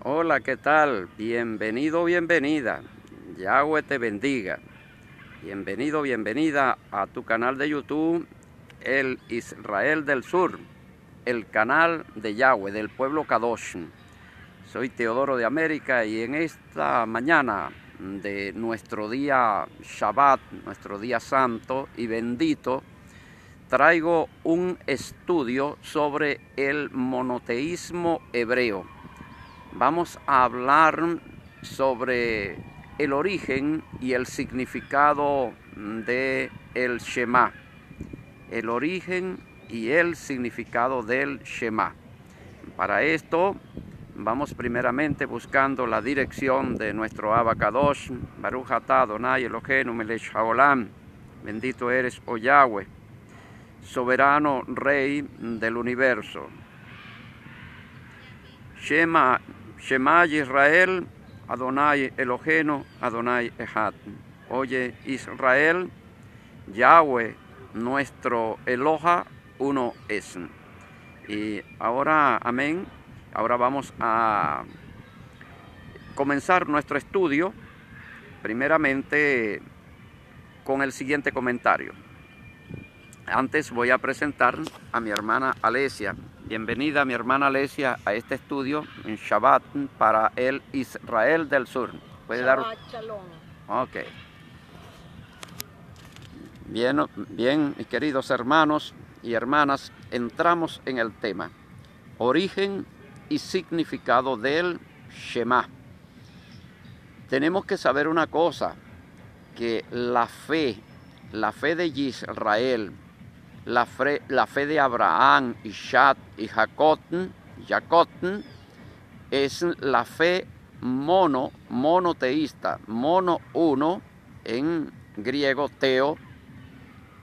Hola, ¿qué tal? Bienvenido, bienvenida. Yahweh te bendiga. Bienvenido, bienvenida a tu canal de YouTube, El Israel del Sur, el canal de Yahweh, del pueblo Kadosh. Soy Teodoro de América y en esta mañana de nuestro día Shabbat, nuestro día santo y bendito, traigo un estudio sobre el monoteísmo hebreo. Vamos a hablar sobre el origen y el significado de el Shema. El origen y el significado del Shema. Para esto vamos primeramente buscando la dirección de nuestro Abba Kadosh. Baruch atah Adonai Eloheinu melech haolam. Bendito eres, oh Yahweh, soberano Rey del universo. Shema Israel, Adonai Eloheinu, Adonai Echad. Oye Israel, Yahweh, nuestro Eloha, uno es. Y ahora, amén, ahora vamos a comenzar nuestro estudio, primeramente con el siguiente comentario. Antes voy a presentar a mi hermana Alesia. Bienvenida, mi hermana Alesia, a este estudio en Shabbat para el Israel del Sur. ¿Puede Shabbat Shalom. Ok. Bien, mis queridos hermanos y hermanas, entramos en el tema. Origen y significado del Shema. Tenemos que saber una cosa, que la fe de Israel, la fe de Abraham, Isaac y Jacob, es la fe monoteísta, uno, en griego teo,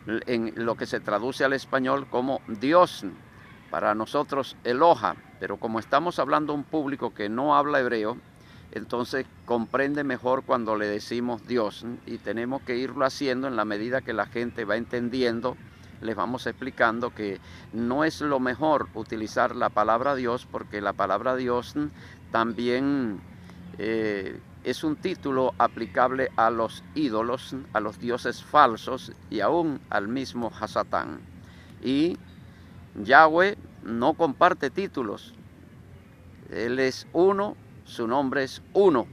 en lo que se traduce al español como Dios, para nosotros Eloha, pero como estamos hablando a un público que no habla hebreo, entonces comprende mejor cuando le decimos Dios, y tenemos que irlo haciendo en la medida que la gente va entendiendo. Les vamos explicando que no es lo mejor utilizar la palabra Dios, porque la palabra Dios también es un título aplicable a los ídolos, a los dioses falsos y aún al mismo Hasatán. Y Yahweh no comparte títulos. Él es uno, su nombre es uno.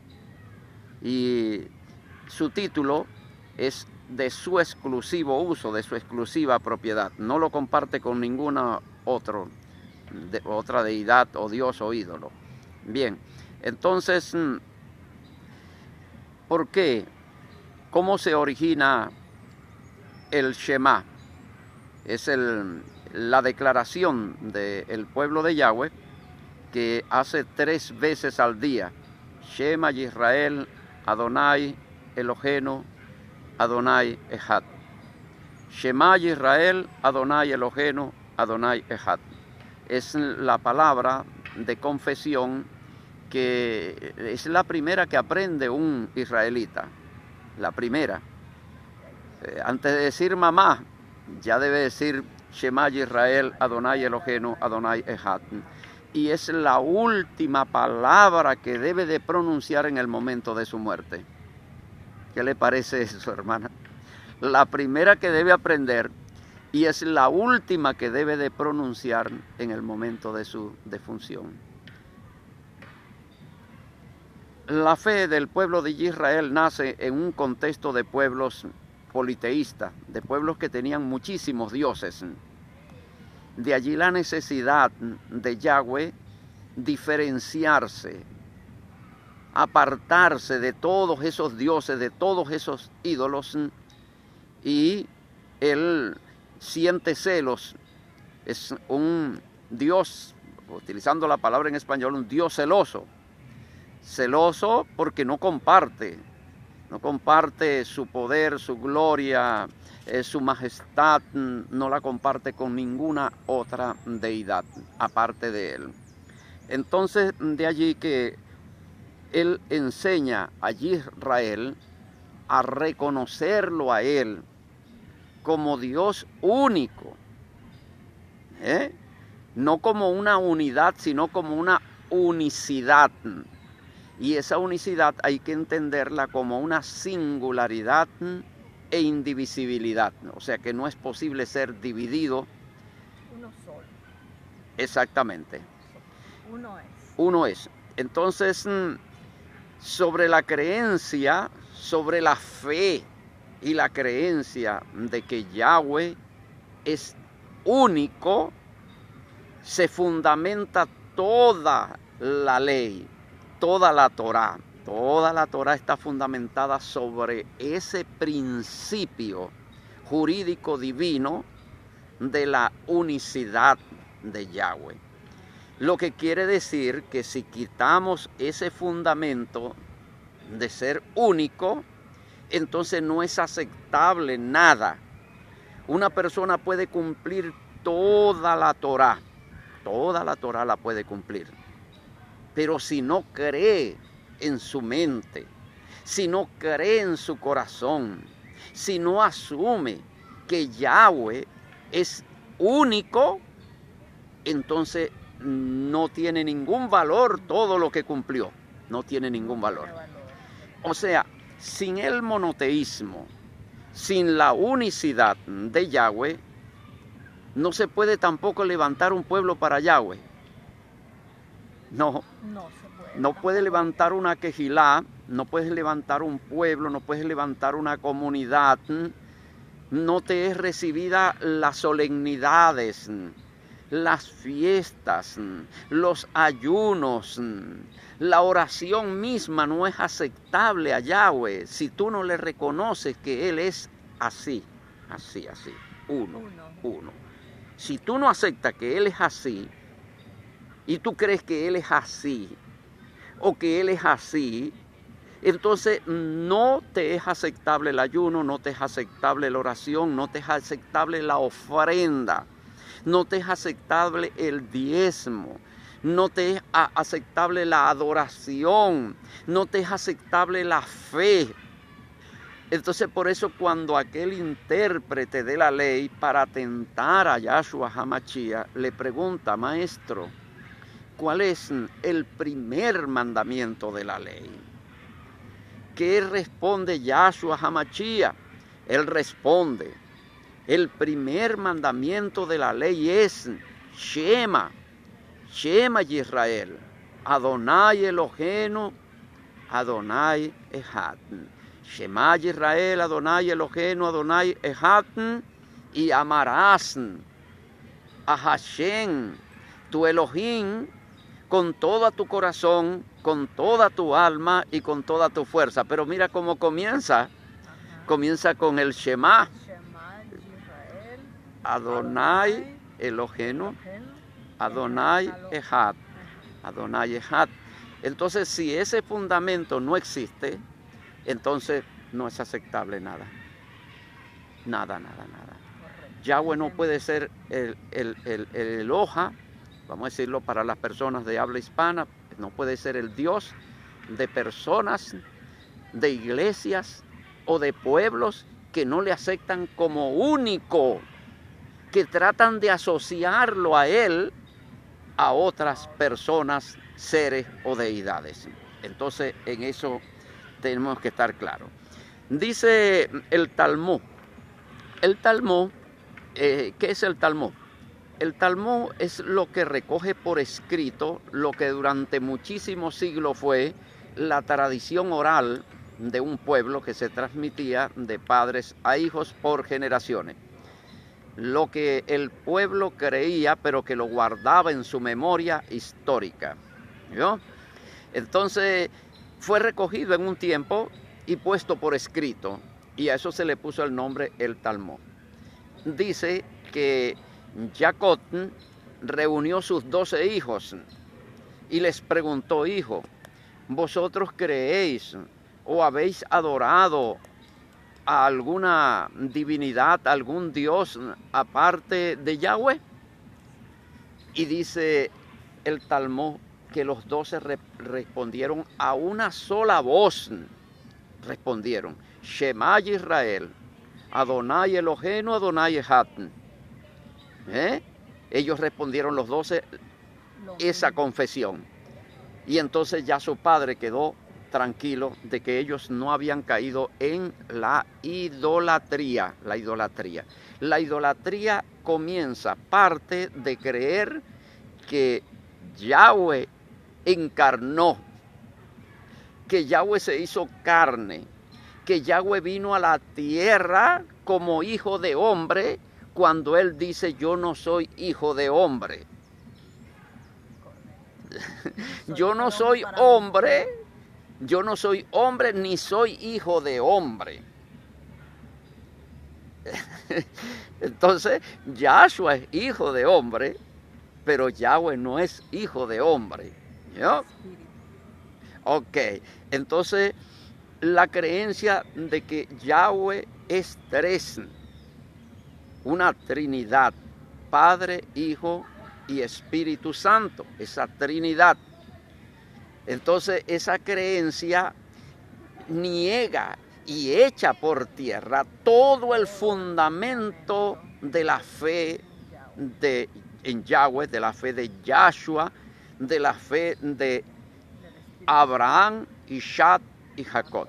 Y su título es de su exclusivo uso, de su exclusiva propiedad. No lo comparte con ninguna otra deidad o dios o ídolo. Bien, entonces, ¿por qué? ¿Cómo se origina el Shema? Es la declaración del pueblo de Yahweh que hace 3 veces al día. Shema Israel, Adonai Eloheinu, Adonai Echad. Shema Israel, Adonai Eloheinu, Adonai Echad. Es la palabra de confesión que es la primera que aprende un israelita. La primera. Antes de decir mamá, ya debe decir Shema Israel, Adonai Eloheinu, Adonai Echad. Y es la última palabra que debe de pronunciar en el momento de su muerte. ¿Qué le parece eso, hermana? La primera que debe aprender y es la última que debe de pronunciar en el momento de su defunción. La fe del pueblo de Israel nace en un contexto de pueblos politeístas, de pueblos que tenían muchísimos dioses. De allí la necesidad de Yahweh diferenciarse, apartarse de todos esos dioses, de todos esos ídolos, y él siente celos. Es un Dios, utilizando la palabra en español, un Dios celoso. Celoso porque no comparte su poder, su gloria, su majestad, no la comparte con ninguna otra deidad aparte de él. Entonces, de allí que él enseña a Israel a reconocerlo a él como Dios único, no como una unidad, sino como una unicidad. Y esa unicidad hay que entenderla como una singularidad e indivisibilidad. O sea que no es posible ser dividido. Uno solo. Exactamente. Uno es. Uno es. Entonces, sobre la creencia, sobre la fe y la creencia de que Yahweh es único, se fundamenta toda la ley, toda la Torá. Toda la Torá está fundamentada sobre ese principio jurídico divino de la unicidad de Yahweh. Lo que quiere decir que si quitamos ese fundamento de ser único, entonces no es aceptable nada. Una persona puede cumplir toda la Torá la puede cumplir. Pero si no cree en su mente, si no cree en su corazón, si no asume que Yahweh es único, entonces no tiene ningún valor todo lo que cumplió. No tiene ningún valor. O sea, sin el monoteísmo, sin la unicidad de Yahweh, no se puede tampoco levantar un pueblo para Yahweh. No puede levantar una quejilá, no puedes levantar un pueblo, no puedes levantar una comunidad. No te es recibida las solemnidades, las fiestas, los ayunos, la oración misma no es aceptable a Yahweh si tú no le reconoces que Él es así, uno. Si tú no aceptas que Él es así, y tú crees que Él es así, o que Él es así, entonces no te es aceptable el ayuno, no te es aceptable la oración, no te es aceptable la ofrenda, no te es aceptable el diezmo, no te es aceptable la adoración, no te es aceptable la fe. Entonces por eso cuando aquel intérprete de la ley para tentar a Yahshua HaMashiach le pregunta, maestro, ¿cuál es el primer mandamiento de la ley? ¿Qué responde Yahshua HaMashiach? Él responde, el primer mandamiento de la ley es Shema Yisrael, Adonai Eloheinu, Adonai Echad. Shema Yisrael, Adonai Eloheinu, Adonai Echad, y amarás a Hashem, tu Elohim, con todo tu corazón, con toda tu alma y con toda tu fuerza. Pero mira cómo comienza. Comienza con el Shema. Adonai Eloheinu, Adonai Echad. Adonai Echad. Entonces, si ese fundamento no existe, entonces no es aceptable nada. Nada. Yahweh no puede ser el Eloha, vamos a decirlo para las personas de habla hispana, no puede ser el Dios de personas, de iglesias o de pueblos que no le aceptan como único, que tratan de asociarlo a Él a otras personas, seres o deidades. Entonces, en eso tenemos que estar claros. Dice el Talmud. El Talmud, ¿qué es el Talmud? El Talmud es lo que recoge por escrito lo que durante muchísimos siglos fue la tradición oral de un pueblo que se transmitía de padres a hijos por generaciones. Lo que el pueblo creía, pero que lo guardaba en su memoria histórica, ¿no? Entonces fue recogido en un tiempo y puesto por escrito, y a eso se le puso el nombre el Talmud. Dice que Jacob reunió sus 12 hijos y les preguntó, hijo, ¿vosotros creéis o habéis adorado a alguna divinidad, algún Dios aparte de Yahweh? Y dice el Talmud que los 12 respondieron a una sola voz. Respondieron, Shema Yisrael, Adonai Eloheinu, Adonai Echad. Ellos respondieron los 12 esa confesión. Y entonces ya su padre quedó tranquilo de que ellos no habían caído en la idolatría. La idolatría comienza, parte de creer que Yahweh encarnó, que Yahweh se hizo carne, que Yahweh vino a la tierra como hijo de hombre, cuando él dice yo no soy hijo de hombre. Yo no soy hombre, ni soy hijo de hombre. Entonces, Yahshua es hijo de hombre, pero Yahweh no es hijo de hombre. ¿No? Ok, entonces la creencia de que Yahweh es tres, una Trinidad, Padre, Hijo y Espíritu Santo, esa Trinidad. Entonces esa creencia niega y echa por tierra todo el fundamento de la fe en Yahweh, de la fe de Yahshua, de la fe de Abraham, Isaac y Jacob.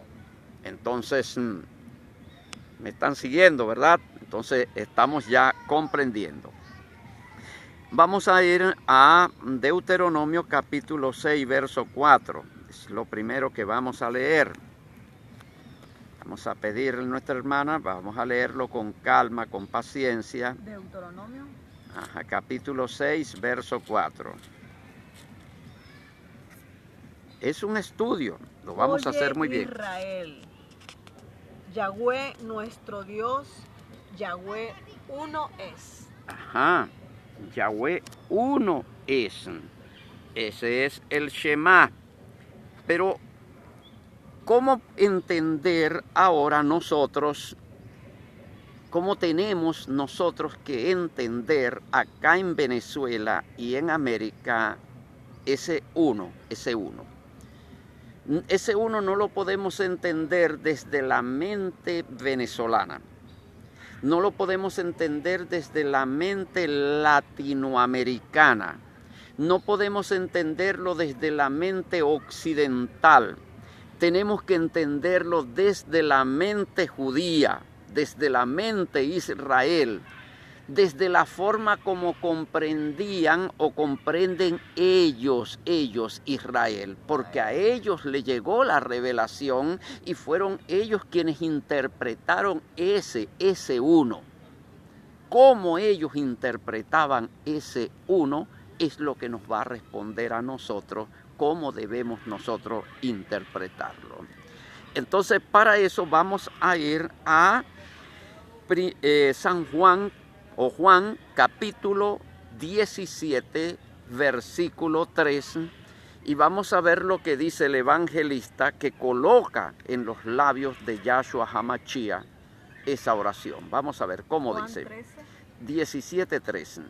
Entonces, me están siguiendo, ¿verdad? Entonces estamos ya comprendiendo. Vamos a ir a Deuteronomio capítulo 6, verso 4. Es lo primero que vamos a leer. Vamos a pedirle a nuestra hermana, vamos a leerlo con calma, con paciencia. Deuteronomio. Ajá, capítulo 6, verso 4. Es un estudio, lo vamos a hacer muy bien. Israel, Yahweh nuestro Dios, Yahweh uno es. Ajá, Yahweh uno es. Ese es el Shema. Pero, ¿cómo entender ahora nosotros, cómo tenemos nosotros que entender acá en Venezuela y en América ese uno, ese uno? Ese uno no lo podemos entender desde la mente venezolana. No lo podemos entender desde la mente latinoamericana. No podemos entenderlo desde la mente occidental. Tenemos que entenderlo desde la mente judía, desde la mente Israel, desde la forma como comprendían o comprenden ellos Israel, porque a ellos le llegó la revelación y fueron ellos quienes interpretaron ese uno. Cómo ellos interpretaban ese uno es lo que nos va a responder a nosotros, cómo debemos nosotros interpretarlo. Entonces, para eso vamos a ir a San Juan, o Juan capítulo 17, versículo 3, y vamos a ver lo que dice el evangelista que coloca en los labios de Yahshua HaMashiach esa oración. Vamos a ver cómo Juan dice. 13. 17, 3.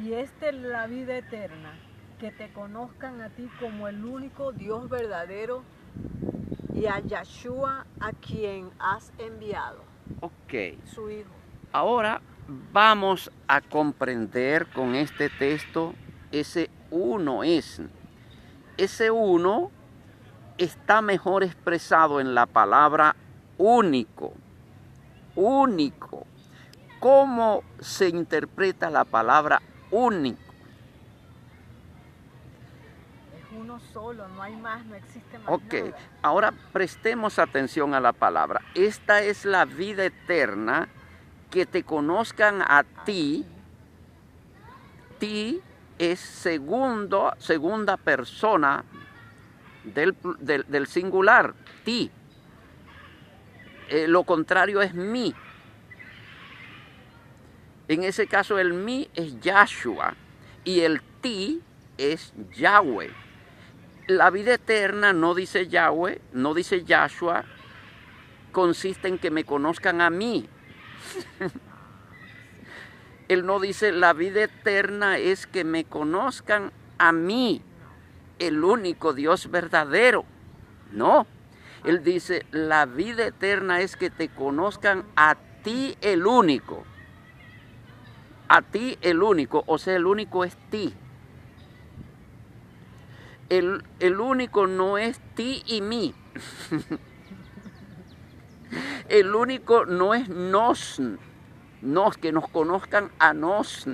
Y esta es la vida eterna, que te conozcan a ti como el único Dios verdadero y a Yahshua a quien has enviado, Ok. su Hijo. Ahora vamos a comprender con este texto ese uno es. Ese uno está mejor expresado en la palabra único. Único. ¿Cómo se interpreta la palabra único? Es uno solo, no hay más, no existe más Ok, nada. ahora prestemos atención a la palabra. Esta es la vida eterna, que te conozcan a ti. Ti es segunda persona del singular, ti. Lo contrario es mí. En ese caso el mí es Yahshua y el ti es Yahweh. La vida eterna no dice Yahweh, no dice Yahshua, consiste en que me conozcan a mí. Él no dice la vida eterna es que me conozcan a mí, el único Dios verdadero. No, él dice la vida eterna es que te conozcan a ti, el único. a ti el único, o sea, el único es ti. El único no es ti y mí. El único no es nos, que nos conozcan a nos.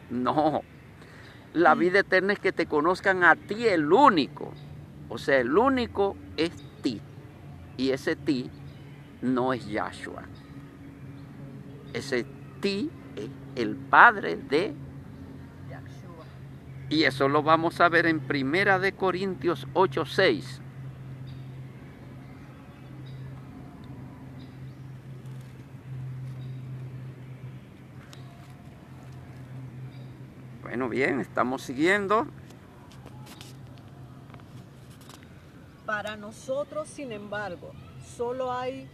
No. La vida eterna es que te conozcan a ti el único. O sea, el único es ti. Y ese ti no es Yahshua. Ese ti es el Padre de Yahshua. Y eso lo vamos a ver en 1 de Corintios 8:6. Bueno, bien, estamos siguiendo. Para nosotros, sin embargo, solo hay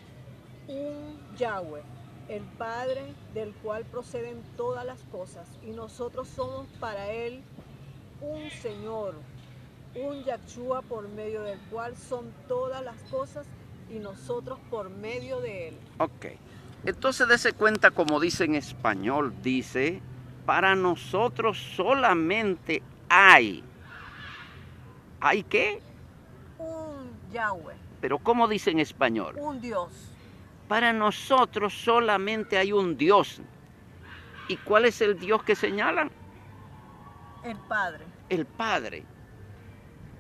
un Yahweh, el Padre del cual proceden todas las cosas, y nosotros somos para Él un Señor, un Yahshua por medio del cual son todas las cosas y nosotros por medio de Él. Ok, entonces dése cuenta como dice en español, dice, para nosotros solamente hay. ¿Hay qué? Un Yahweh. Pero ¿cómo dice en español? Un Dios. Para nosotros solamente hay un Dios. ¿Y cuál es el Dios que señalan? El Padre. El Padre.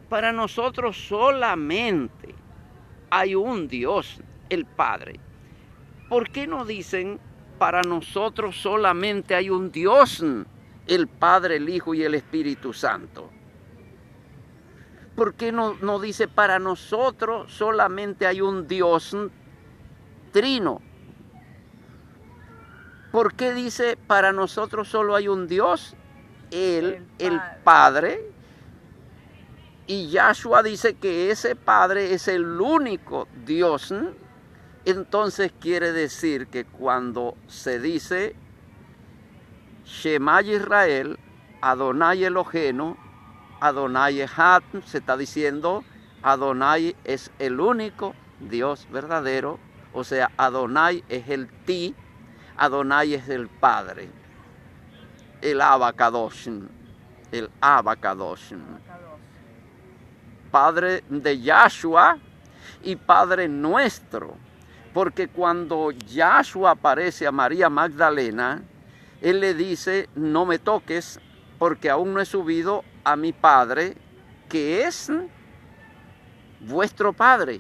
Para nosotros solamente hay un Dios, el Padre. ¿Por qué no dicen para nosotros solamente hay un Dios, el Padre, el Hijo y el Espíritu Santo? ¿Por qué no dice para nosotros solamente hay un Dios trino? ¿Por qué dice para nosotros solo hay un Dios? El Padre. Y Yahshua dice que ese Padre es el único Dios. Entonces quiere decir que cuando se dice Shema Israel, Adonai Elohenu, Adonai Echad, se está diciendo Adonai es el único Dios verdadero, o sea, Adonai es el Ti, Adonai es el Padre, el Abacadosh, el Abacadosh, Padre de Yahshua y Padre nuestro, porque cuando Yahshua aparece a María Magdalena, él le dice, no me toques, porque aún no he subido a mi Padre, que es vuestro Padre.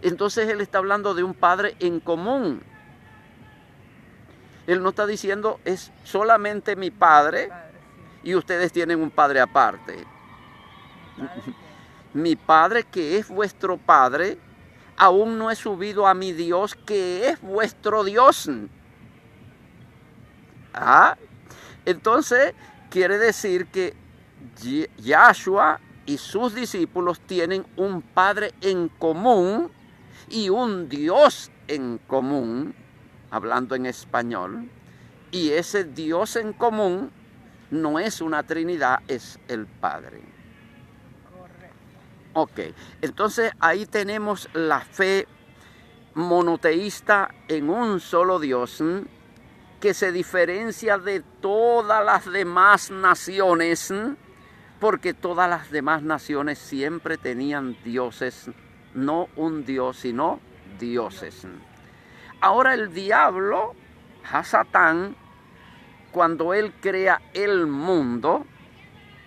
Entonces él está hablando de un Padre en común. Él no está diciendo, es solamente mi Padre y ustedes tienen un Padre aparte. Mi Padre, que es vuestro Padre, aún no he subido a mi Dios, que es vuestro Dios. Entonces quiere decir que Yahshua y sus discípulos tienen un Padre en común y un Dios en común, hablando en español, y ese Dios en común no es una Trinidad, es el Padre. Correcto. Ok, entonces ahí tenemos la fe monoteísta en un solo Dios, que se diferencia de todas las demás naciones, porque todas las demás naciones siempre tenían dioses, no un Dios, sino dioses. Ahora el diablo, Hasatán, cuando él crea el mundo,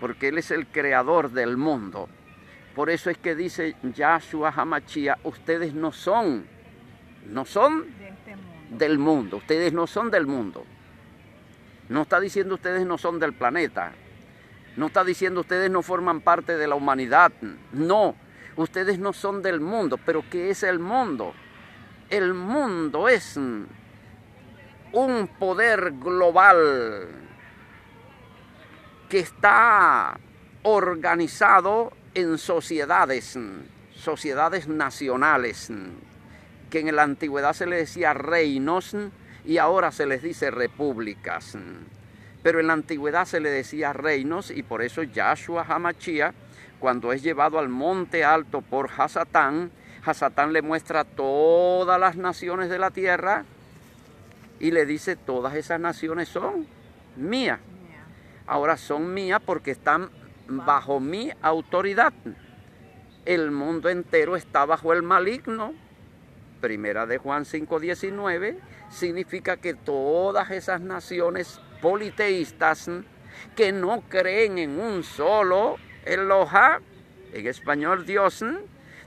porque él es el creador del mundo, por eso es que dice Yahshua HaMashiach, ustedes no son del mundo, ustedes no son del mundo. No está diciendo ustedes no son del planeta, no está diciendo ustedes no forman parte de la humanidad, no, ustedes no son del mundo. Pero ¿qué es el mundo? El mundo es un poder global que está organizado en sociedades nacionales, que en la antigüedad se les decía reinos y ahora se les dice repúblicas. Pero en la antigüedad se le decía reinos, y por eso Yahshua HaMashiach, cuando es llevado al monte alto por Hasatán, Hasatán le muestra todas las naciones de la tierra y le dice, todas esas naciones son mías. Ahora son mías porque están bajo mi autoridad. El mundo entero está bajo el maligno. Primera de Juan 5:19 significa que todas esas naciones politeístas que no creen en un solo Eloha, en español Dios,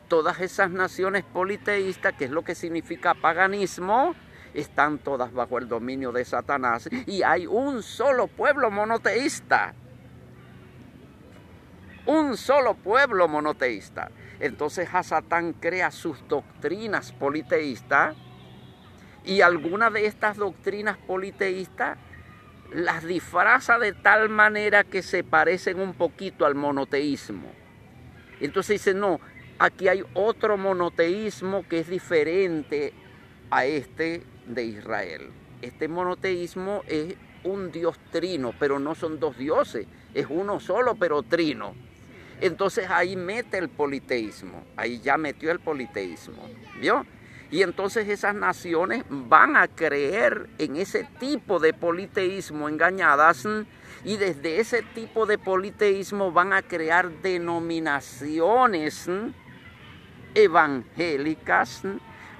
todas esas naciones politeístas, que es lo que significa paganismo, están todas bajo el dominio de Satanás y hay un solo pueblo monoteísta. Un solo pueblo monoteísta. Entonces Hasatán crea sus doctrinas politeístas y algunas de estas doctrinas politeístas las disfraza de tal manera que se parecen un poquito al monoteísmo. Entonces dice, no, aquí hay otro monoteísmo que es diferente a este de Israel. Este monoteísmo es un Dios trino, pero no son dos dioses, es uno solo pero trino. Entonces ahí mete el politeísmo, ahí ya metió el politeísmo, ¿vio? Y entonces esas naciones van a creer en ese tipo de politeísmo engañadas y desde ese tipo de politeísmo van a crear denominaciones evangélicas,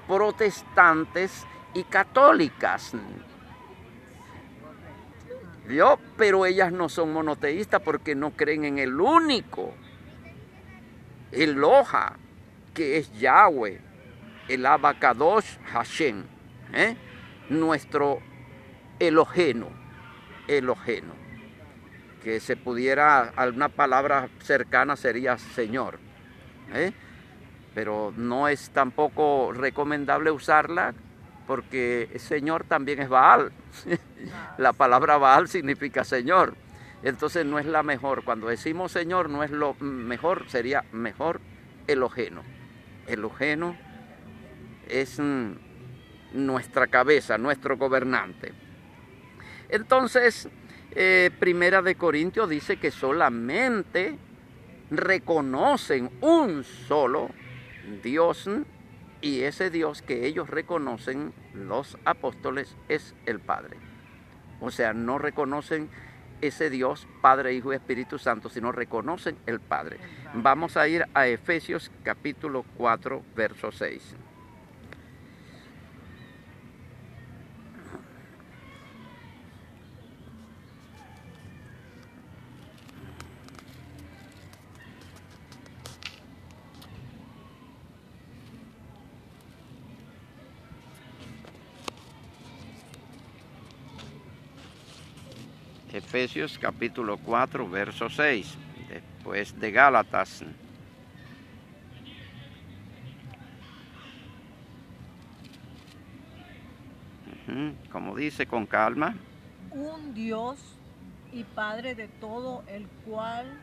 protestantes y católicas. ¿Vio? Pero ellas no son monoteístas porque no creen en el único Eloha, que es Yahweh, el Abacadosh Hashem, nuestro Eloheno, que se pudiera, alguna palabra cercana sería Señor, pero no es tampoco recomendable usarla porque Señor también es Baal. La palabra Baal significa Señor. Entonces no es la mejor. Cuando decimos Señor no es lo mejor, sería mejor Eloheno. Eloheno es nuestra cabeza, nuestro gobernante. Entonces, Primera de Corintios dice que solamente reconocen un solo Dios y ese Dios que ellos reconocen, los apóstoles, es el Padre. O sea, no reconocen ese Dios, Padre, Hijo y Espíritu Santo, sino reconocen el Padre. Vamos a ir a Efesios capítulo 4, verso 6. Efesios capítulo 4, verso 6, después de Gálatas. Como dice, con calma. Un Dios y Padre de todo, el cual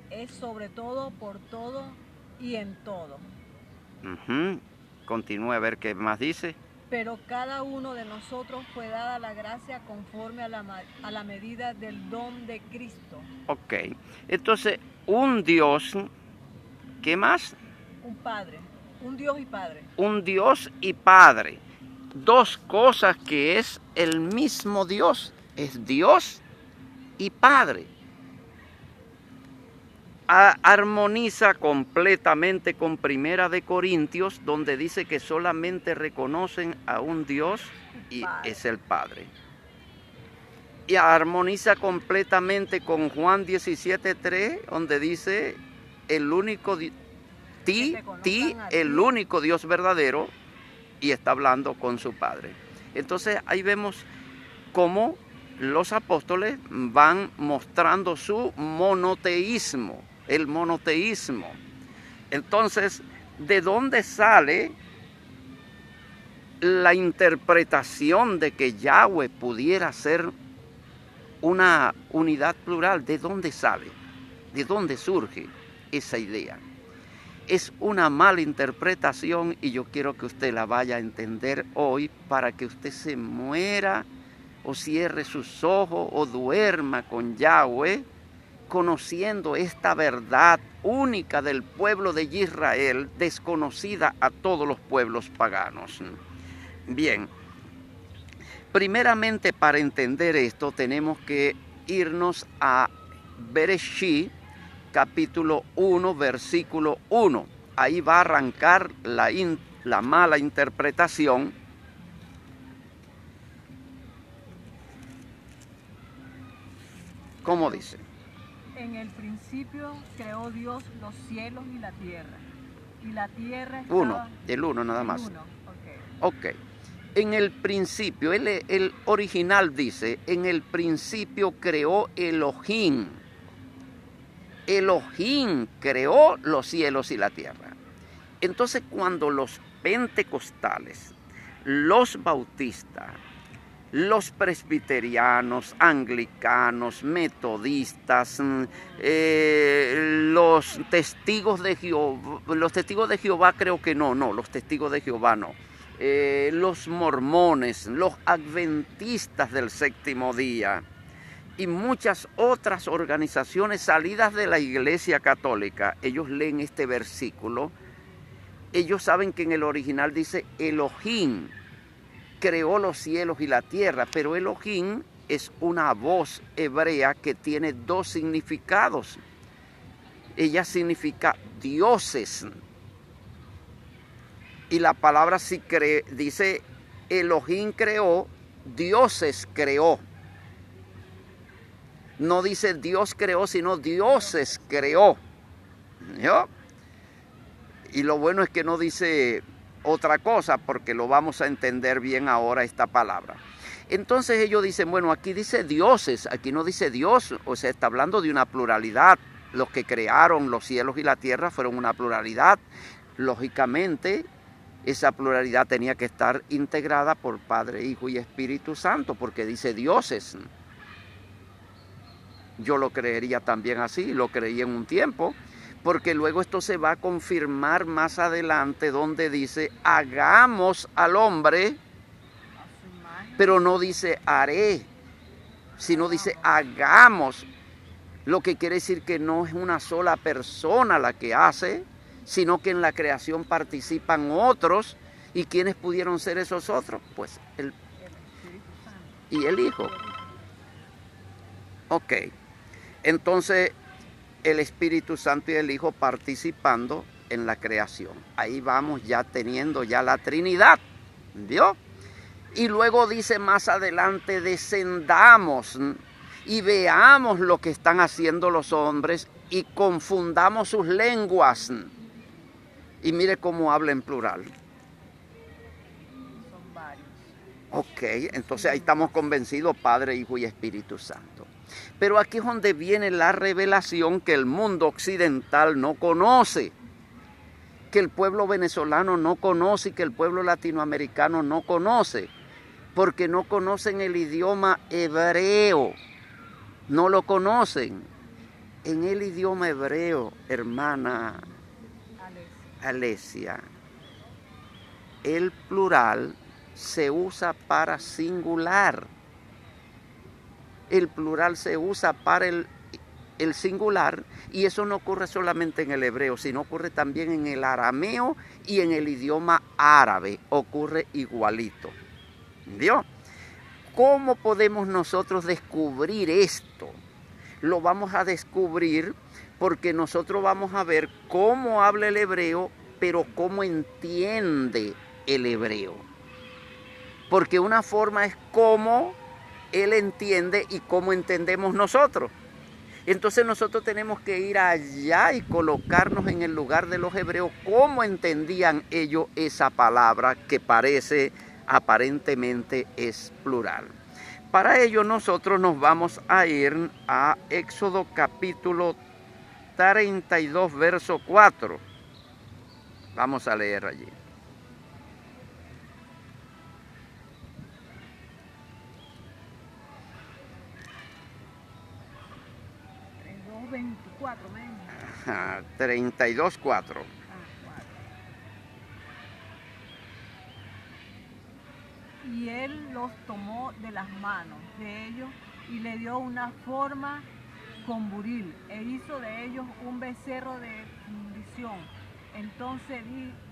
es sobre todo, por todo y en todo. Continúe a ver qué más dice. Pero cada uno de nosotros fue dada la gracia conforme a la medida del don de Cristo. Ok, entonces un Dios, ¿qué más? Un Padre, un Dios y Padre. Un Dios y Padre, dos cosas que es el mismo Dios, es Dios y Padre. Armoniza completamente con Primera de Corintios, donde dice que solamente reconocen a un Dios y es el Padre. Y armoniza completamente con Juan 17:3, donde dice el único el único Dios verdadero, y está hablando con su Padre. Entonces ahí vemos cómo los apóstoles van mostrando su monoteísmo. El monoteísmo. Entonces, ¿de dónde sale la interpretación de que Yahweh pudiera ser una unidad plural? ¿De dónde sale? ¿De dónde surge esa idea? Es una mala interpretación y yo quiero que usted la vaya a entender hoy para que usted se muera o cierre sus ojos o duerma con Yahweh, conociendo esta verdad única del pueblo de Israel, desconocida a todos los pueblos paganos. Bien, Primeramente, para entender esto, tenemos que irnos a Bereshit, capítulo 1, versículo 1. Ahí va a arrancar la mala interpretación. ¿Cómo dice? En el principio creó Dios los cielos y la tierra. Y la tierra estaba... el 1 nada más. Ok. En el principio, el original dice, en el principio creó Elohim. Elohim creó los cielos y la tierra. Entonces, cuando los pentecostales, los bautistas, los presbiterianos, anglicanos, metodistas, los testigos de Jehová creo que no, los testigos de Jehová no. Los mormones, los adventistas del séptimo día y muchas otras organizaciones salidas de la Iglesia Católica, ellos leen este versículo, ellos saben que en el original dice Elohim creó los cielos y la tierra, pero Elohim es una voz hebrea que tiene dos significados. Ella significa dioses. Y la palabra dice Elohim creó, dioses creó. No dice Dios creó, sino dioses creó. ¿Yo? Y lo bueno es que no dice otra cosa, porque lo vamos a entender bien ahora esta palabra. Entonces ellos dicen, bueno, aquí dice dioses, aquí no dice Dios, o sea, está hablando de una pluralidad. Los que crearon los cielos y la tierra fueron una pluralidad. Lógicamente, esa pluralidad tenía que estar integrada por Padre, Hijo y Espíritu Santo, porque dice dioses. Yo lo creería también así, lo creí en un tiempo, porque luego esto se va a confirmar más adelante, donde dice, hagamos al hombre, pero no dice haré, sino dice hagamos, lo que quiere decir que no es una sola persona la que hace, sino que en la creación participan otros. ¿Y quiénes pudieron ser esos otros? Pues el y el Hijo. Ok, entonces el Espíritu Santo y el Hijo participando en la creación. Ahí vamos ya teniendo ya la Trinidad, ¿vio? Y luego dice más adelante, descendamos y veamos lo que están haciendo los hombres y confundamos sus lenguas. Y mire cómo habla en plural. Son varios. Ok, entonces ahí estamos convencidos, Padre, Hijo y Espíritu Santo. Pero aquí es donde viene la revelación que el mundo occidental no conoce, que el pueblo venezolano no conoce y que el pueblo latinoamericano no conoce, porque no conocen el idioma hebreo, no lo conocen. En el idioma hebreo, hermana Alesia, el plural se usa para singular. El plural se usa para el singular, y eso no ocurre solamente en el hebreo, sino ocurre también en el arameo y en el idioma árabe, ocurre igualito. ¿Vio? ¿Cómo podemos nosotros descubrir esto? Lo vamos a descubrir porque nosotros vamos a ver cómo habla el hebreo, pero cómo entiende el hebreo. Porque una forma es cómo él entiende y cómo entendemos nosotros. Entonces nosotros tenemos que ir allá y colocarnos en el lugar de los hebreos, cómo entendían ellos esa palabra que aparentemente es plural. Para ello nosotros nos vamos a ir a Éxodo capítulo 32, verso 4. Vamos a leer allí. Ajá, 32, 4. Y él los tomó de las manos de ellos y le dio una forma con buril e hizo de ellos un becerro de fundición. Entonces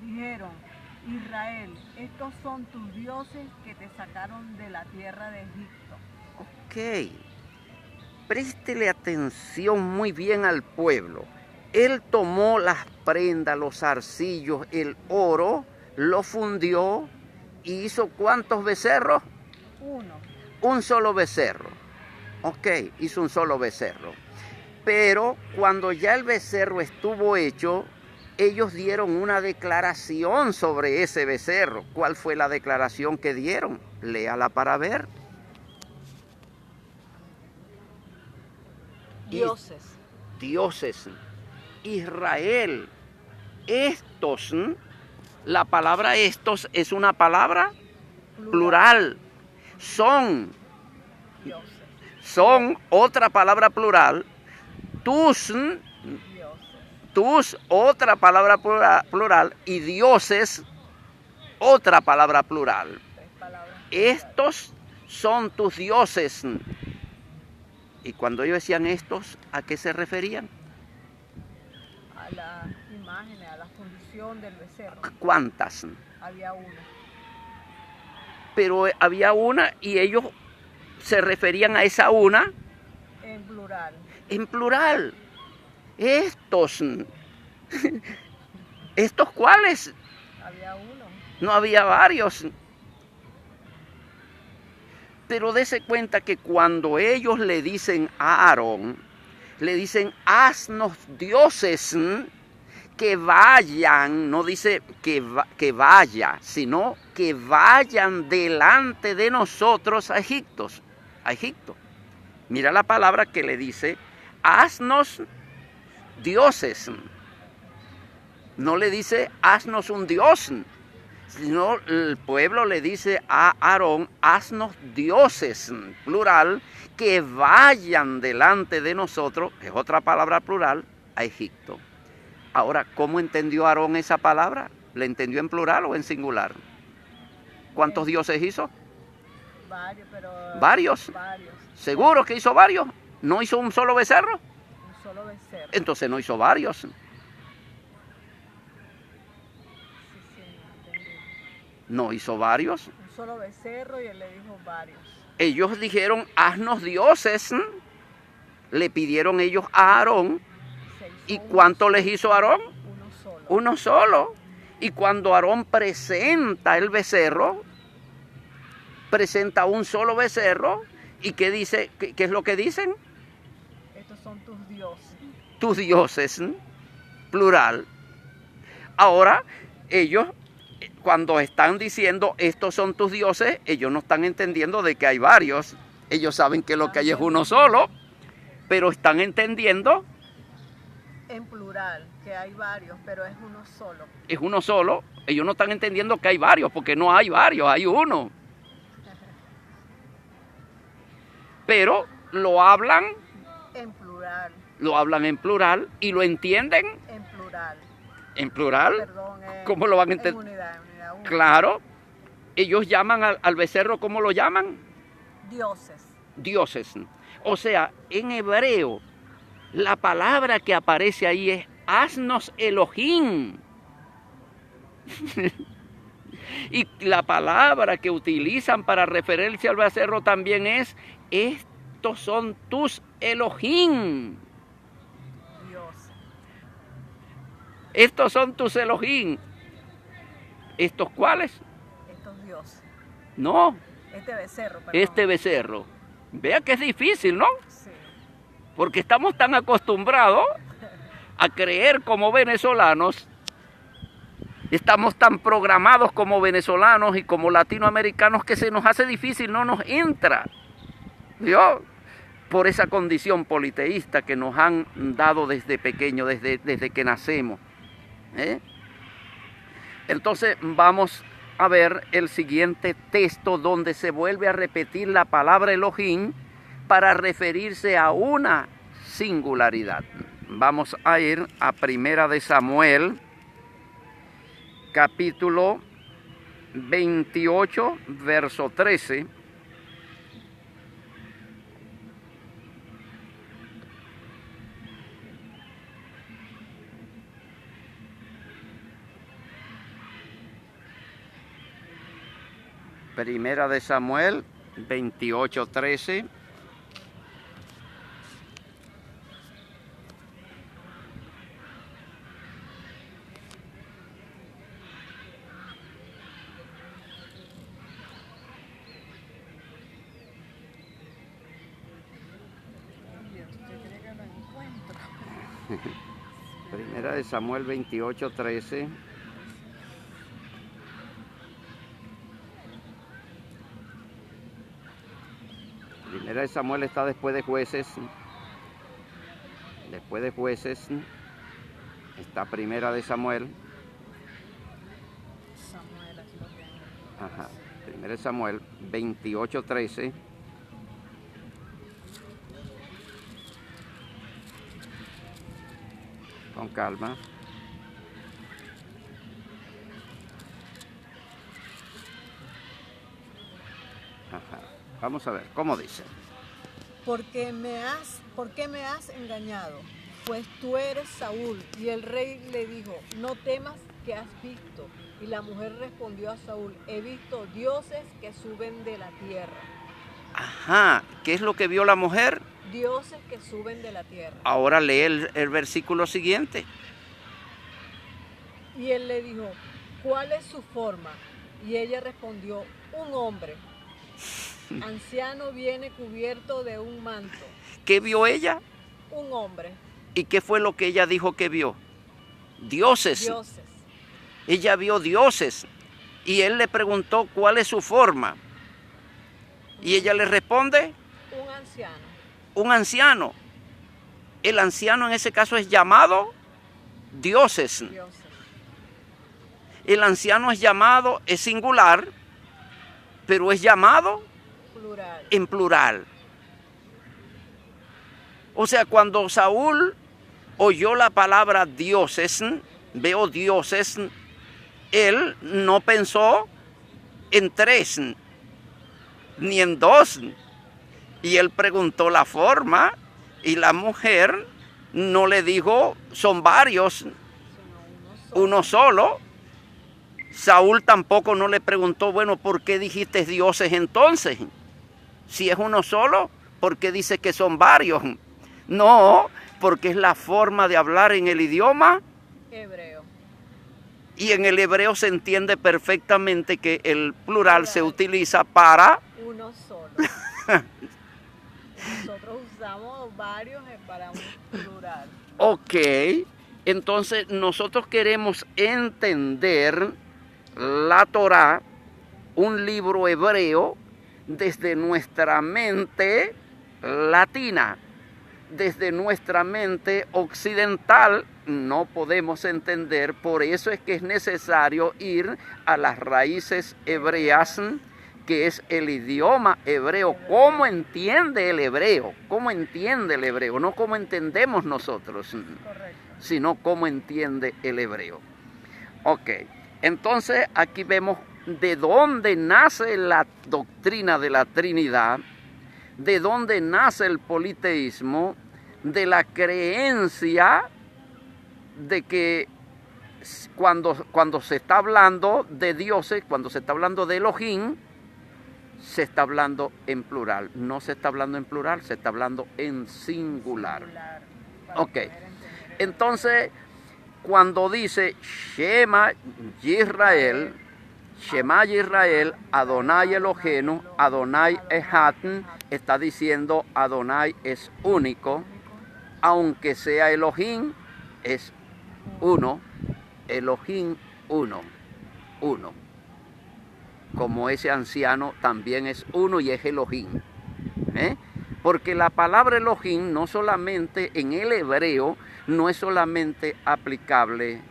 dijeron, Israel, estos son tus dioses que te sacaron de la tierra de Egipto. Ok, préstele atención muy bien al pueblo. Él tomó las prendas, los arcillos, el oro, lo fundió y hizo ¿cuántos becerros? Uno. Un solo becerro. Ok, hizo un solo becerro. Pero cuando ya el becerro estuvo hecho, ellos dieron una declaración sobre ese becerro. ¿Cuál fue la declaración que dieron? Léala para ver. Dioses. Dioses. Israel. Estos. La palabra estos es una palabra plural. Son. Dioses. Son otra palabra plural. Tus. Tus, otra palabra plural, y dioses, otra palabra plural. Estos son tus dioses. Y cuando ellos decían estos, ¿a qué se referían? A las imágenes, a la fundición del becerro. ¿Cuántas? Había una. Pero había una y ellos se referían a esa una. En plural. En plural. Estos. ¿Estos cuáles? Había uno. No había varios. Pero dése cuenta que cuando ellos le dicen a Aarón, le dicen, haznos dioses que vayan, no dice que vaya, sino que vayan delante de nosotros a Egipto. Mira la palabra que le dice, haznos dioses. No le dice, haznos un dios, sino el pueblo le dice a Aarón, haznos dioses, plural, que vayan delante de nosotros, es otra palabra plural, a Egipto. Ahora, ¿cómo entendió Aarón esa palabra? ¿Le entendió en plural o en singular? ¿Cuántos dioses hizo? Varios, pero... ¿Varios? ¿Seguro que hizo varios? ¿No hizo un solo becerro? Un solo becerro. Entonces no hizo varios. No hizo varios. Un solo becerro y él le dijo varios. Ellos dijeron, haznos dioses. Le pidieron ellos a Aarón. ¿Y cuánto les hizo Aarón? Uno solo. Uno solo. Y cuando Aarón presenta el becerro, presenta un solo becerro. ¿Y qué dice? ¿Qué es lo que dicen? Estos son tus dioses. Tus dioses, plural. Ahora, ellos, cuando están diciendo estos son tus dioses, ellos no están entendiendo de que hay varios. Ellos saben que lo que hay es uno solo, pero están entendiendo en plural, que hay varios, pero es uno solo. Es uno solo. Ellos no están entendiendo que hay varios, porque no hay varios, hay uno. Pero lo hablan en plural. Lo hablan en plural y lo entienden en plural. ¿En plural? Perdón, ¿Cómo lo van a entender? Unidad, claro. Ellos llaman al becerro, ¿cómo lo llaman? Dioses. Dioses. O sea, en hebreo, la palabra que aparece ahí es haznos Elohim. Y la palabra que utilizan para referirse al becerro también es estos son tus Elohim. Dios. Estos son tus Elohim. ¿Estos cuáles? Estos dioses. No. Este becerro, perdón. Este becerro. Vea que es difícil, ¿no? Sí. Porque estamos tan acostumbrados a creer como venezolanos. Estamos tan programados como venezolanos y como latinoamericanos que se nos hace difícil, no nos entra. ¿Vio? Por esa condición politeísta que nos han dado desde pequeño, desde que nacemos. Entonces vamos a ver el siguiente texto donde se vuelve a repetir la palabra Elohim para referirse a una singularidad. Vamos a ir a Primera de Samuel, capítulo 28, verso 13. Primera de Samuel 28:13. Primera de Samuel 28:13. Primera de Samuel está después de Jueces. Después de Jueces está Primera de Samuel. Ajá. Primera de Samuel 28:13. Con calma. Ajá. Vamos a ver, ¿cómo dice? ¿Por qué me has engañado? Pues tú eres Saúl. Y el rey le dijo, no temas, que has visto. Y la mujer respondió a Saúl, he visto dioses que suben de la tierra. Ajá, ¿qué es lo que vio la mujer? Dioses que suben de la tierra. Ahora lee el versículo siguiente. Y él le dijo, ¿cuál es su forma? Y ella respondió, un hombre. Anciano viene cubierto de un manto. ¿Qué vio ella? Un hombre. ¿Y qué fue lo que ella dijo que vio? Dioses. Dioses. Ella vio dioses. Y él le preguntó cuál es su forma. Y ella le responde, un anciano. Un anciano. El anciano en ese caso es llamado dioses. Dioses. El anciano es llamado, es singular, pero es llamado plural. En plural. O sea, cuando Saúl oyó la palabra dioses, veo dioses, él no pensó en 3, ni en 2. Y él preguntó la forma y la mujer no le dijo son varios, uno solo. Saúl tampoco no le preguntó, bueno, ¿por qué dijiste dioses entonces? Si es uno solo, ¿por qué dice que son varios? No, porque es la forma de hablar en el idioma hebreo. Y en el hebreo se entiende perfectamente que el plural se utiliza para uno solo. Nosotros usamos varios para un plural. Ok, entonces nosotros queremos entender la Torá, un libro hebreo, desde nuestra mente latina. Desde nuestra mente occidental no podemos entender, por eso es que es necesario ir a las raíces hebreas, que es el idioma hebreo. ¿Cómo entiende el hebreo? ¿Cómo entiende el hebreo? No cómo entendemos nosotros, sino cómo entiende el hebreo. Ok, entonces aquí vemos de dónde nace la doctrina de la Trinidad, de dónde nace el politeísmo, de la creencia de que cuando se está hablando de dioses, cuando se está hablando de Elohim, se está hablando en plural. No se está hablando en plural, se está hablando en singular. Ok, entonces cuando dice Shema Yisrael, Shema Yisrael, Adonai Eloheinu, Adonai Echad, está diciendo Adonai es único, aunque sea Elohim, es uno, Elohim uno. Como ese anciano también es uno y es Elohim. Porque la palabra Elohim no solamente en el hebreo, no es solamente aplicable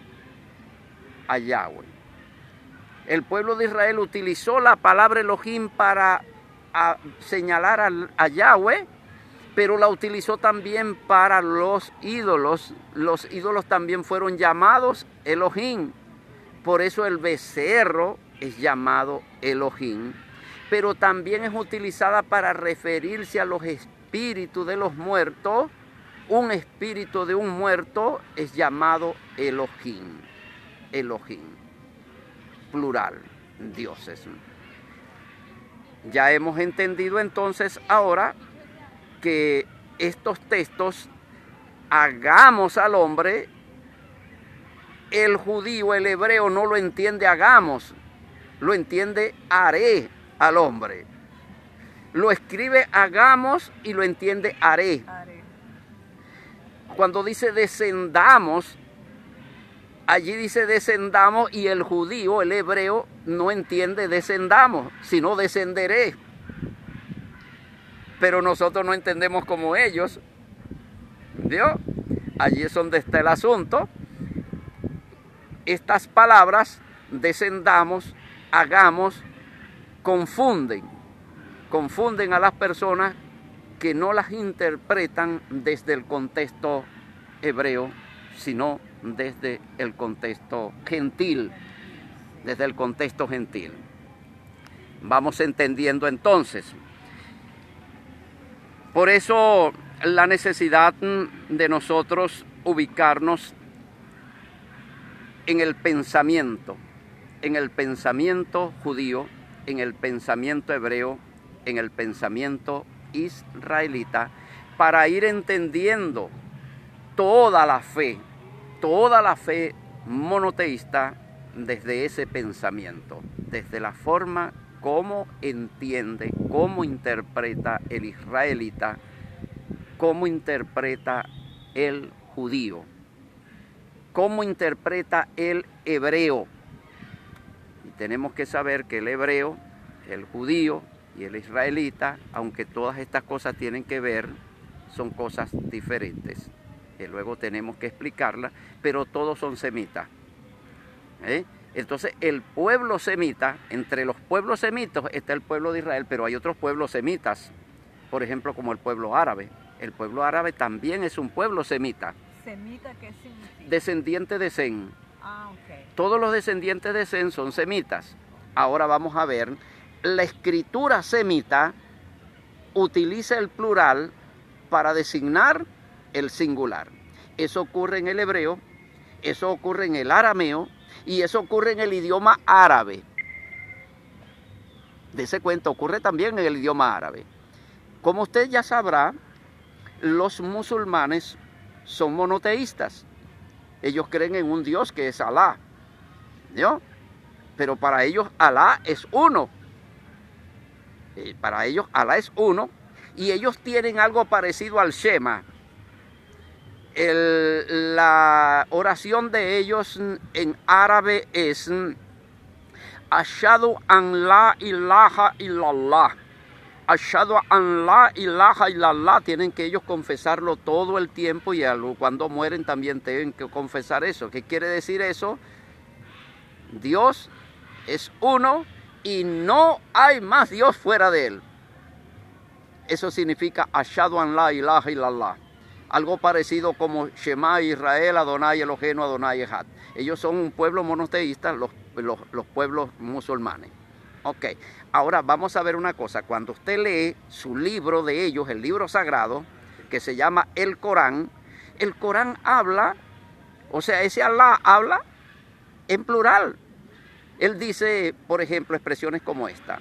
a Yahweh. El pueblo de Israel utilizó la palabra Elohim para señalar a Yahweh, pero la utilizó también para los ídolos. Los ídolos también fueron llamados Elohim. Por eso el becerro es llamado Elohim, pero también es utilizada para referirse a los espíritus de los muertos. Un espíritu de un muerto es llamado Elohim. Elohim. Plural, dioses. Ya hemos entendido entonces ahora que estos textos, hagamos al hombre, el judío, el hebreo no lo entiende hagamos, lo entiende haré al hombre. Lo escribe hagamos y lo entiende haré. Cuando dice descendamos, allí dice descendamos y el judío, el hebreo, no entiende descendamos, sino descenderé. Pero nosotros no entendemos como ellos. ¿Vio? Allí es donde está el asunto. Estas palabras, descendamos, hagamos, confunden a las personas que no las interpretan desde el contexto hebreo, sino desde el contexto gentil, desde el contexto gentil. Vamos entendiendo entonces. Por eso la necesidad de nosotros ubicarnos en el pensamiento judío, en el pensamiento hebreo, en el pensamiento israelita, para ir entendiendo toda la fe monoteísta desde ese pensamiento, desde la forma como entiende, cómo interpreta el israelita, cómo interpreta el judío, cómo interpreta el hebreo. Y tenemos que saber que el hebreo, el judío y el israelita, aunque todas estas cosas tienen que ver, son cosas diferentes, que luego tenemos que explicarlas, pero todos son semitas. Entonces el pueblo semita, entre los pueblos semitas está el pueblo de Israel, pero hay otros pueblos semitas, por ejemplo como el pueblo árabe. El pueblo árabe también es un pueblo semita. ¿Semita qué significa? Descendiente de Sem. Okay. Todos los descendientes de Sem son semitas. Ahora vamos a ver, la escritura semita utiliza el plural para designar el singular. Eso ocurre en el hebreo, eso ocurre en el arameo y eso ocurre en el idioma árabe. De ese cuento ocurre también en el idioma árabe. Como usted ya sabrá, los musulmanes son monoteístas. Ellos creen en un Dios que es Alá, ¿no? Pero para ellos Alá es uno. Para ellos Alá es uno y ellos tienen algo parecido al Shema. La oración de ellos en árabe es Ashhadu an la ilaha illallah. Ashhadu an la ilaha illallah. Tienen que ellos confesarlo todo el tiempo y cuando mueren también tienen que confesar eso. ¿Qué quiere decir eso? Dios es uno y no hay más Dios fuera de él. Eso significa Ashhadu an la ilaha illallah. Algo parecido como Shema Israel, Adonai Eloheinu, Adonai Echad. Ellos son un pueblo monoteísta, los pueblos musulmanes. Ok, ahora vamos a ver una cosa. Cuando usted lee su libro de ellos, el libro sagrado, que se llama el Corán habla, o sea, ese Alá habla en plural. Él dice, por ejemplo, expresiones como esta.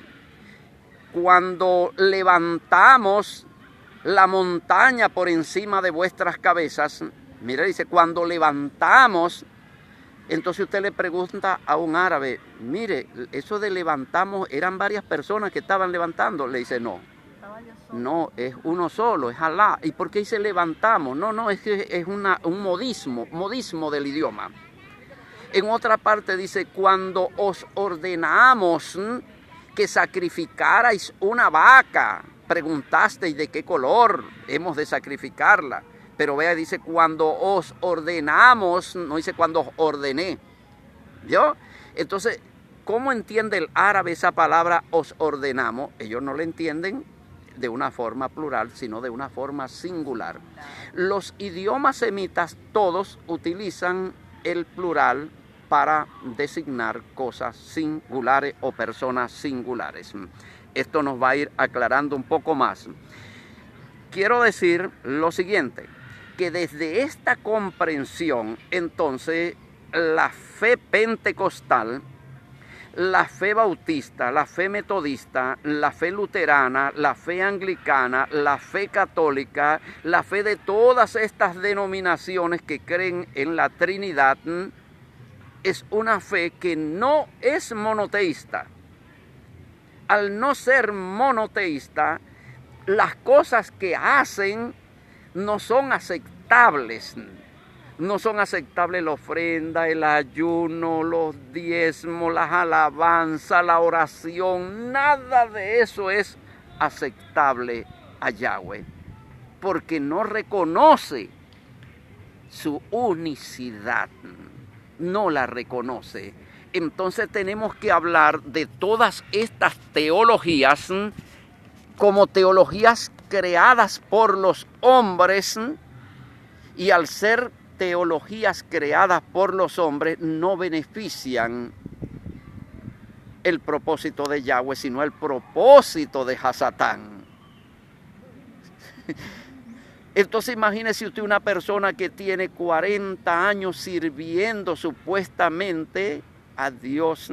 Cuando levantamos la montaña por encima de vuestras cabezas, mira, dice, cuando levantamos, entonces usted le pregunta a un árabe, mire, eso de levantamos, eran varias personas que estaban levantando. Le dice, no, es uno solo, es Alá. ¿Y por qué dice levantamos? No, es que es un modismo del idioma. En otra parte dice, cuando os ordenamos que sacrificarais una vaca, preguntasteis de qué color hemos de sacrificarla. Pero vea, dice cuando os ordenamos, no dice cuando os ordené. ¿Vio? Entonces, ¿cómo entiende el árabe esa palabra os ordenamos? Ellos no la entienden de una forma plural, sino de una forma singular. Los idiomas semitas todos utilizan el plural para designar cosas singulares o personas singulares. Esto nos va a ir aclarando un poco más. Quiero decir lo siguiente, que desde esta comprensión, entonces, la fe pentecostal, la fe bautista, la fe metodista, la fe luterana, la fe anglicana, la fe católica, la fe de todas estas denominaciones que creen en la Trinidad, es una fe que no es monoteísta. Al no ser monoteísta, las cosas que hacen no son aceptables. No son aceptables la ofrenda, el ayuno, los diezmos, las alabanzas, la oración. Nada de eso es aceptable a Yahweh, porque no reconoce su unicidad, no la reconoce. Entonces tenemos que hablar de todas estas teologías como teologías creadas por los hombres, y al ser teologías creadas por los hombres no benefician el propósito de Yahweh, sino el propósito de Hasatán. Entonces imagínese usted una persona que tiene 40 años sirviendo supuestamente a Dios,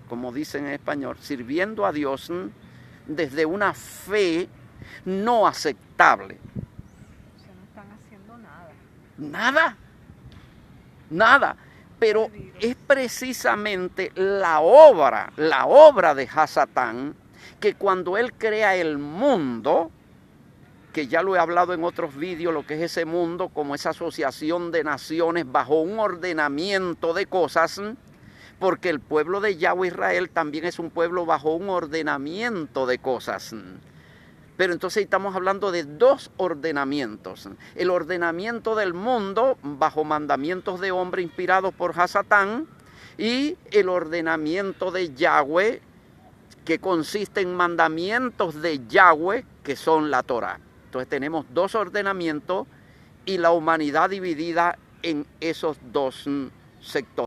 como dicen en español, sirviendo a Dios desde una fe no aceptable. O sea, no están haciendo nada. Nada. Nada, pero es precisamente la obra de Hasatán, que cuando él crea el mundo, que ya lo he hablado en otros vídeos, lo que es ese mundo como esa asociación de naciones bajo un ordenamiento de cosas, porque el pueblo de Yahweh Israel también es un pueblo bajo un ordenamiento de cosas. Pero entonces estamos hablando de dos ordenamientos. El ordenamiento del mundo bajo mandamientos de hombre inspirados por Hasatán, y el ordenamiento de Yahweh, que consiste en mandamientos de Yahweh, que son la Torah. Entonces tenemos dos ordenamientos y la humanidad dividida en esos dos sectores.